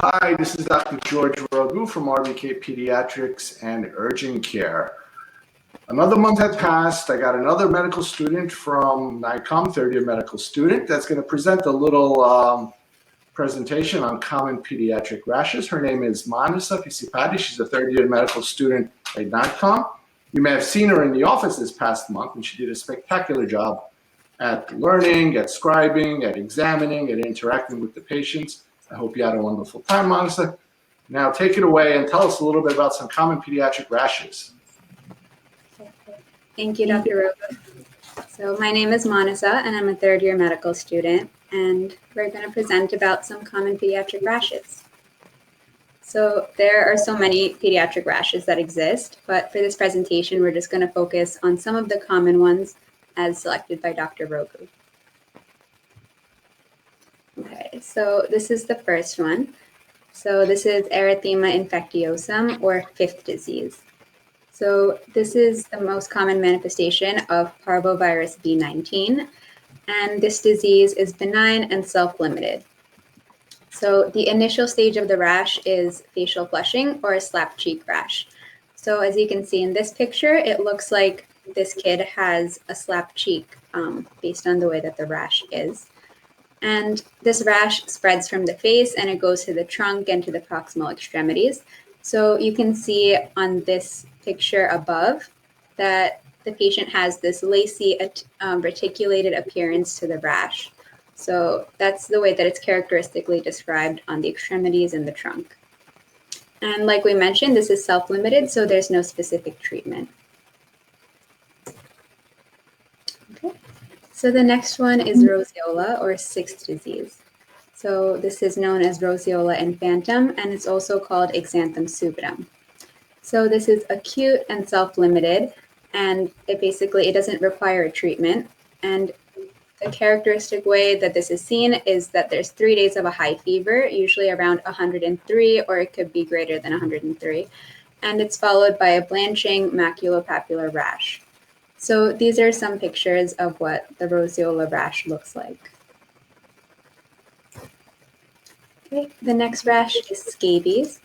Hi, this is Dr. George Rogu from RBK Pediatrics and Urgent Care. Another month had passed. I got another medical student from NYCOM, third-year medical student, that's going to present a little presentation on common pediatric rashes. Her name is Manasa Pisipati. She's a third-year medical student at NYCOM. You may have seen her in the office this past month, and she did a spectacular job at learning, at scribing, at examining, at interacting with the patients. I hope you had a wonderful time, Manasa. Now take it away and tell us a little bit about some common pediatric rashes. Thank you, Dr. Rogu. So my name is Manasa, and I'm a third-year medical student, and we're going to present about some common pediatric rashes. So there are so many pediatric rashes that exist, but for this presentation, we're just going to focus on some of the common ones as selected by Dr. Rogu. Okay, so this is the first one. So this is erythema infectiosum, or fifth disease. So this is the most common manifestation of parvovirus B19, and this disease is benign and self-limited. So the initial stage of the rash is facial flushing or a slap cheek rash. So as you can see in this picture, it looks like this kid has a slap cheek based on the way that the rash is. And this rash spreads from the face and it goes to the trunk and to the proximal extremities. So you can see on this picture above that the patient has this lacy reticulated appearance to the rash. So that's the way that it's characteristically described on the extremities and the trunk. And like we mentioned, this is self-limited, so there's no specific treatment. Okay. So the next one is rosiola, or sixth disease. So this is known as rosiola infantum, and it's also called exanthum subitum. So this is acute and self-limited, and it doesn't require a treatment. And the characteristic way that this is seen is that there's 3 days of a high fever, usually around 103, or it could be greater than 103. And it's followed by a blanching maculopapular rash. So these are some pictures of what the rosiola rash looks like. Okay, the next rash is scabies.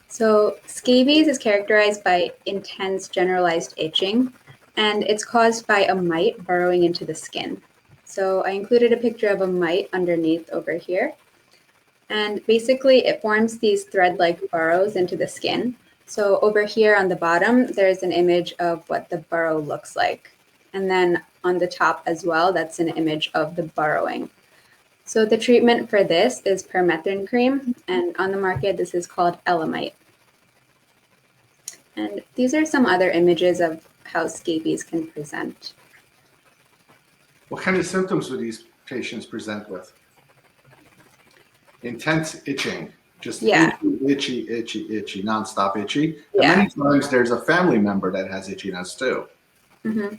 So scabies is characterized by intense generalized itching, and it's caused by a mite burrowing into the skin. So I included a picture of a mite underneath over here. And basically it forms these thread-like burrows into the skin. So over here on the bottom, there's an image of what the burrow looks like. And then on the top as well, that's an image of the burrowing. So the treatment for this is permethrin cream, and on the market, this is called Elamite. And these are some other images of how scabies can present. What kind of symptoms do these patients present with? Intense itching, just itchy, nonstop itchy. Yeah. And many times there's a family member that has itchiness too. Mm-hmm.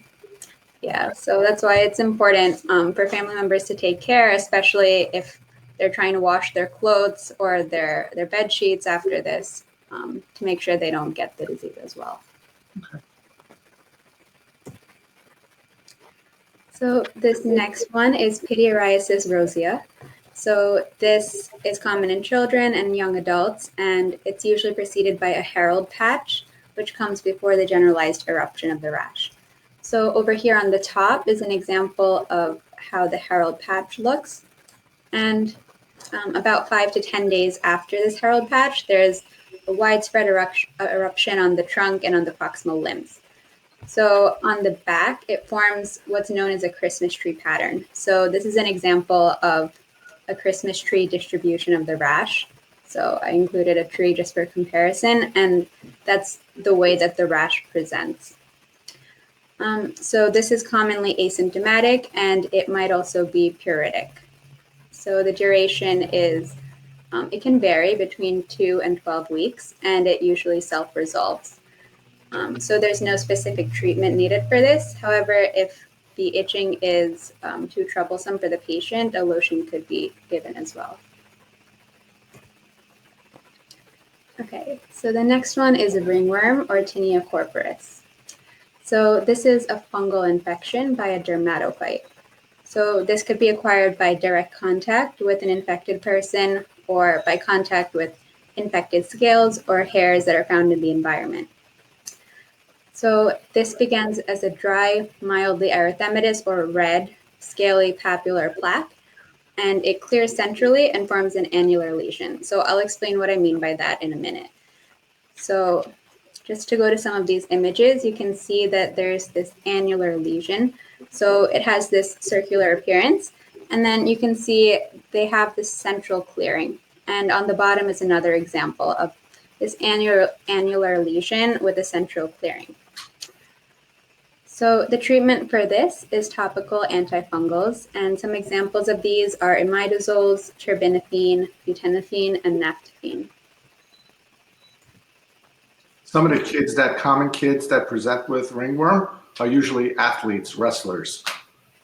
Yeah, so that's why it's important for family members to take care, especially if they're trying to wash their clothes or their bed sheets after this, to make sure they don't get the disease as well. Okay. So this next one is pityriasis rosia. So this is common in children and young adults, and it's usually preceded by a herald patch, which comes before the generalized eruption of the rash. So over here on the top is an example of how the herald patch looks. And about 5 to 10 days after this herald patch, there's a widespread eruption on the trunk and on the proximal limbs. So on the back, it forms what's known as a Christmas tree pattern. So this is an example of a Christmas tree distribution of the rash. So I included a tree just for comparison, and that's the way that the rash presents. So this is commonly asymptomatic, and it might also be pruritic. So the duration is, it can vary between 2 and 12 weeks, and it usually self-resolves. So there's no specific treatment needed for this. However, if the itching is too troublesome for the patient, a lotion could be given as well. Okay, so the next one is a ringworm, or tinea corporis. So this is a fungal infection by a dermatophyte. So this could be acquired by direct contact with an infected person or by contact with infected scales or hairs that are found in the environment. So this begins as a dry, mildly erythematous or red, scaly papular plaque, and it clears centrally and forms an annular lesion. So I'll explain what I mean by that in a minute. So just to go to some of these images, you can see that there's this annular lesion. So it has this circular appearance, and then you can see they have this central clearing. And on the bottom is another example of this annular lesion with a central clearing. So the treatment for this is topical antifungals, and some examples of these are imidazoles, terbinafine, butenafine, and naphthene. Some of the common kids that present with ringworm are usually athletes, wrestlers.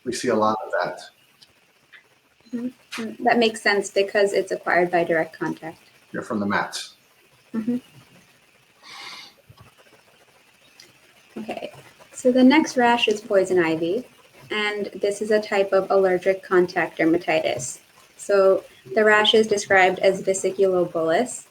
We see a lot of that. Mm-hmm. That makes sense because it's acquired by direct contact. You're from the mats. Mm-hmm. Okay, so the next rash is poison ivy, and this is a type of allergic contact dermatitis. So the rash is described as vesiculobullous,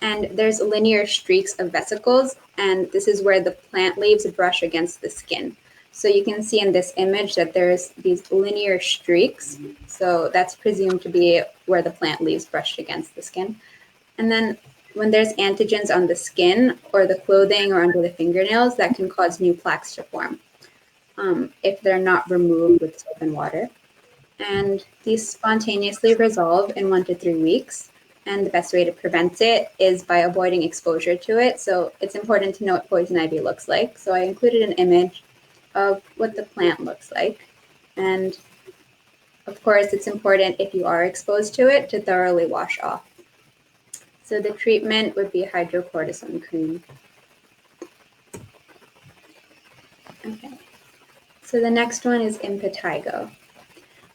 and there's linear streaks of vesicles, and this is where the plant leaves brush against the skin. So you can see in this image that there's these linear streaks. So that's presumed to be where the plant leaves brushed against the skin. And then when there's antigens on the skin or the clothing or under the fingernails, that can cause new plaques to form if they're not removed with soap and water. And these spontaneously resolve in 1 to 3 weeks. And the best way to prevent it is by avoiding exposure to it. So it's important to know what poison ivy looks like. So I included an image of what the plant looks like. And of course, it's important if you are exposed to it to thoroughly wash off. So the treatment would be hydrocortisone cream. Okay. So the next one is impetigo.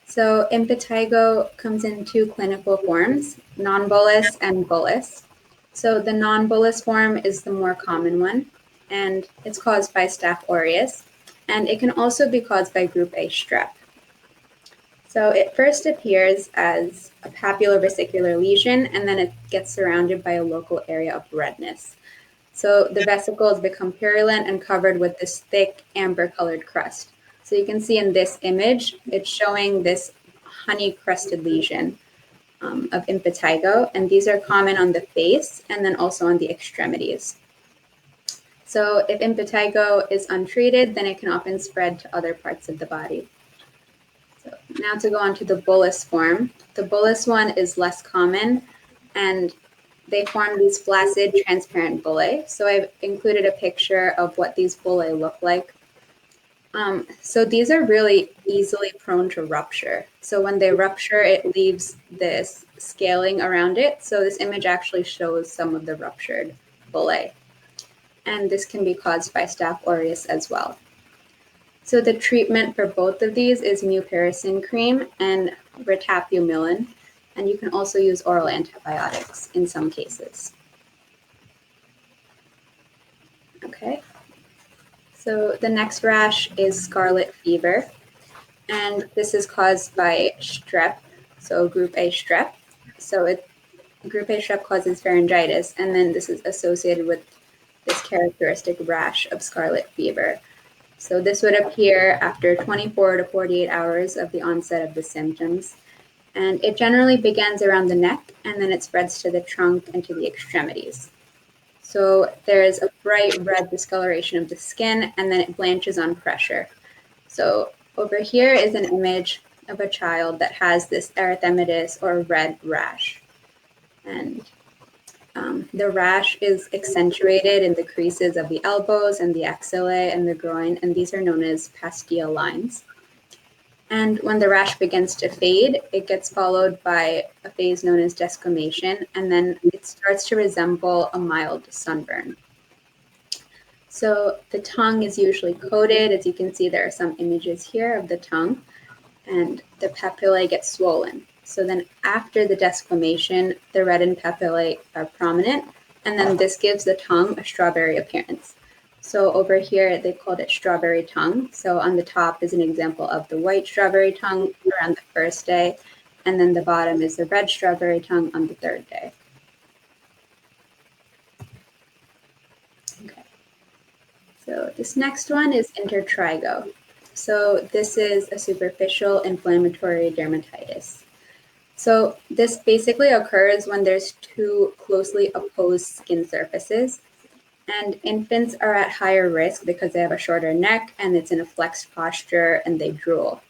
So impetigo comes in 2 clinical forms, non-bullous and bullous. So the non-bullous form is the more common one, and it's caused by Staph aureus, and it can also be caused by group A strep. So it first appears as a papulovesicular lesion, and then it gets surrounded by a local area of redness. So the vesicles become purulent and covered with this thick amber-colored crust. So you can see in this image, it's showing this honey-crusted lesion of impetigo, and these are common on the face and then also on the extremities. So if impetigo is untreated, then it can often spread to other parts of the body. So now to go on to the bullous form. The bullous one is less common, and they form these flaccid, transparent bullae. So I've included a picture of what these bullae look like. So these are really easily prone to rupture. So when they rupture, it leaves this scaling around it. So this image actually shows some of the ruptured bullae. And this can be caused by Staph aureus as well. So the treatment for both of these is mupirocin cream and retapumilin, and you can also use oral antibiotics in some cases. Okay. So the next rash is scarlet fever, and this is caused by strep, so group A strep. So group A strep causes pharyngitis, and then this is associated with this characteristic rash of scarlet fever. So this would appear after 24 to 48 hours of the onset of the symptoms, and it generally begins around the neck, and then it spreads to the trunk and to the extremities. So there's a bright red discoloration of the skin, and then it blanches on pressure. So over here is an image of a child that has this erythematous or red rash. And the rash is accentuated in the creases of the elbows and the axillae and the groin, and these are known as pastille lines. And when the rash begins to fade, it gets followed by a phase known as desquamation, and then it starts to resemble a mild sunburn. So the tongue is usually coated. As you can see, there are some images here of the tongue, and the papillae get swollen. So then after the desquamation, the reddened papillae are prominent, and then this gives the tongue a strawberry appearance. So over here, they called it strawberry tongue. So on the top is an example of the white strawberry tongue around the first day, and then the bottom is the red strawberry tongue on the 3rd day. So this next one is intertrigo. So this is a superficial inflammatory dermatitis. So this basically occurs when there's two closely opposed skin surfaces, and infants are at higher risk because they have a shorter neck and it's in a flexed posture and they drool.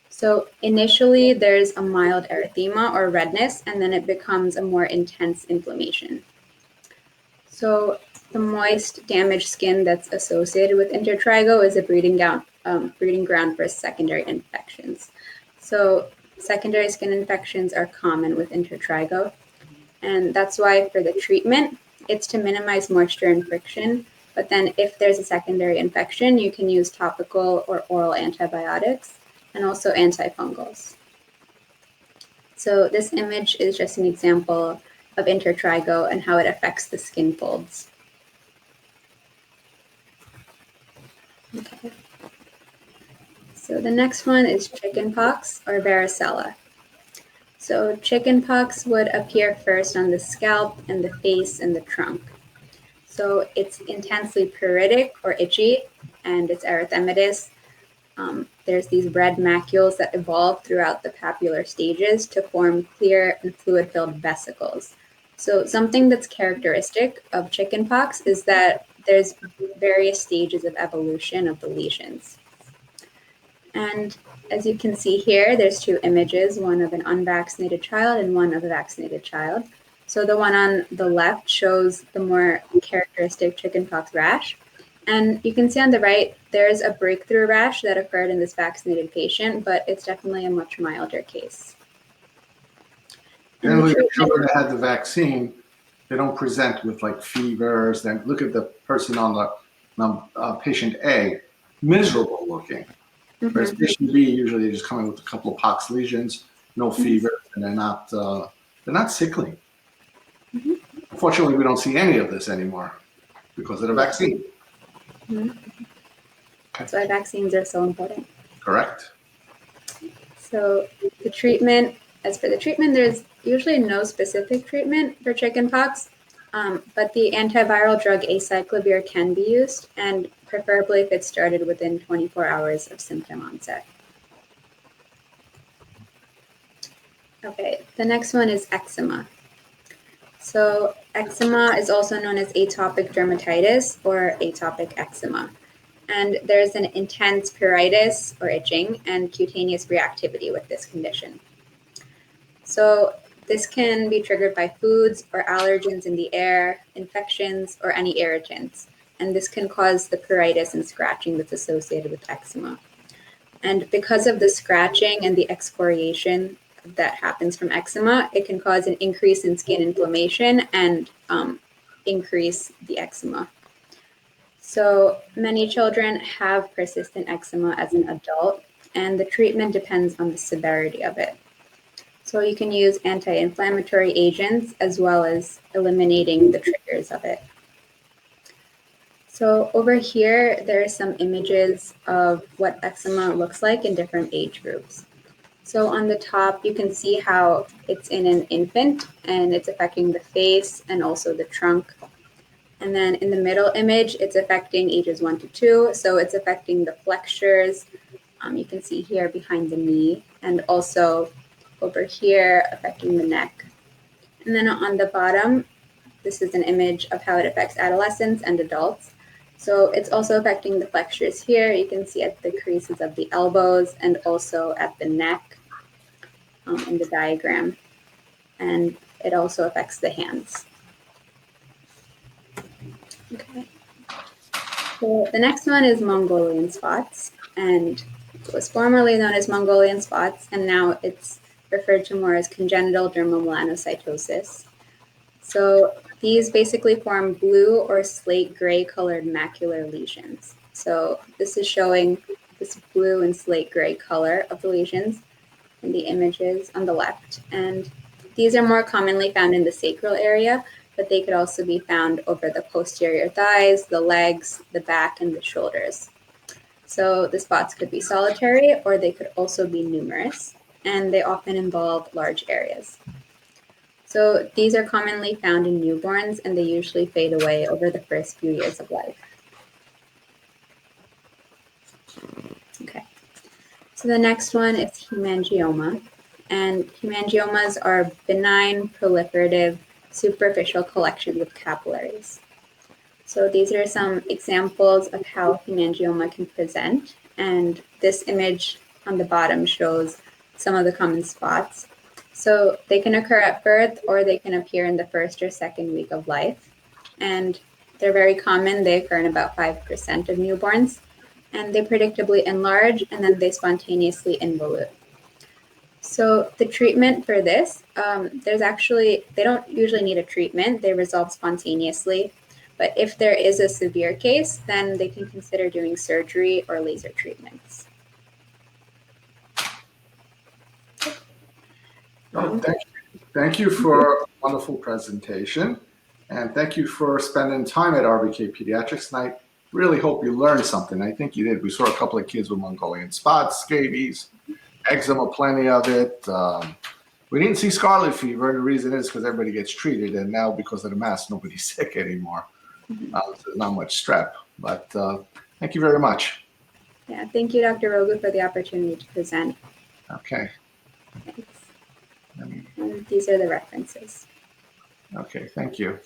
So initially there's a mild erythema or redness, and then it becomes a more intense inflammation. So the moist, damaged skin that's associated with intertrigo is a breeding ground for secondary infections. So secondary skin infections are common with intertrigo, and that's why for the treatment, it's to minimize moisture and friction. But then if there's a secondary infection, you can use topical or oral antibiotics and also antifungals. So this image is just an example of intertrigo and how it affects the skin folds. Okay. So the next one is chickenpox or varicella. So chickenpox would appear first on the scalp and the face and the trunk. So it's intensely pruritic or itchy, and it's erythematous. There's these red macules that evolve throughout the papular stages to form clear and fluid-filled vesicles. So something that's characteristic of chickenpox is that there's various stages of evolution of the lesions. And as you can see here, there's two images, one of an unvaccinated child and one of a vaccinated child. So the one on the left shows the more characteristic chickenpox rash. And you can see on the right, there's a breakthrough rash that occurred in this vaccinated patient, but it's definitely a much milder case. Generally, the children that had the vaccine, they don't present with like fevers. Then look at the person on the patient A, miserable looking. Whereas patient B, usually they just come in with a couple of pox lesions, no fever, and they're not sickly. Unfortunately, we don't see any of this anymore because of the vaccine. That's why vaccines are so important. Correct. So the treatment, as for the treatment, there's usually no specific treatment for chickenpox, but the antiviral drug acyclovir can be used, and preferably if it's started within 24 hours of symptom onset. Okay, the next one is eczema. So eczema is also known as atopic dermatitis or atopic eczema. And there's an intense pruritus or itching and cutaneous reactivity with this condition. So this can be triggered by foods or allergens in the air, infections, or any irritants. And this can cause the pruritus and scratching that's associated with eczema. And because of the scratching and the excoriation that happens from eczema, it can cause an increase in skin inflammation and increase the eczema. So many children have persistent eczema as an adult, and the treatment depends on the severity of it. So you can use anti-inflammatory agents as well as eliminating the triggers of it. So over here, there are some images of what eczema looks like in different age groups. So on the top, you can see how it's in an infant and it's affecting the face and also the trunk. And then in the middle image, it's affecting ages 1 to 2. So it's affecting the flexures. You can see here behind the knee, and also over here affecting the neck. And then on the bottom, this is an image of how it affects adolescents and adults. So it's also affecting the flexures here. You can see at the creases of the elbows and also at the neck in the diagram. And it also affects the hands. Okay. So the next one is Mongolian spots, and it was formerly known as Mongolian spots, and now it's referred to more as congenital dermomelanocytosis. So these basically form blue or slate gray colored macular lesions. So this is showing this blue and slate gray color of the lesions in the images on the left. And these are more commonly found in the sacral area, but they could also be found over the posterior thighs, the legs, the back, and the shoulders. So the spots could be solitary, or they could also be numerous, and they often involve large areas. So these are commonly found in newborns, and they usually fade away over the first few years of life. So the next one is hemangioma. And hemangiomas are benign, proliferative, superficial collections of capillaries. So these are some examples of how hemangioma can present. And this image on the bottom shows some of the common spots. So they can occur at birth or they can appear in the first or second week of life. And they're very common. They occur in about 5% of newborns. And they predictably enlarge and then they spontaneously involute. So the treatment for this, they don't usually need a treatment. They resolve spontaneously. But if there is a severe case, then they can consider doing surgery or laser treatments. Oh, thank you for a wonderful presentation. And thank you for spending time at RBK Pediatrics. And I really hope you learned something. I think you did. We saw a couple of kids with Mongolian spots, scabies, eczema, plenty of it. We didn't see scarlet fever, and the reason is because everybody gets treated. And now because of the mask, nobody's sick anymore. So there's not much strep. But thank you very much. Yeah, thank you, Dr. Rogu, for the opportunity to present. Okay. Thanks. And these are the references. Okay, thank you.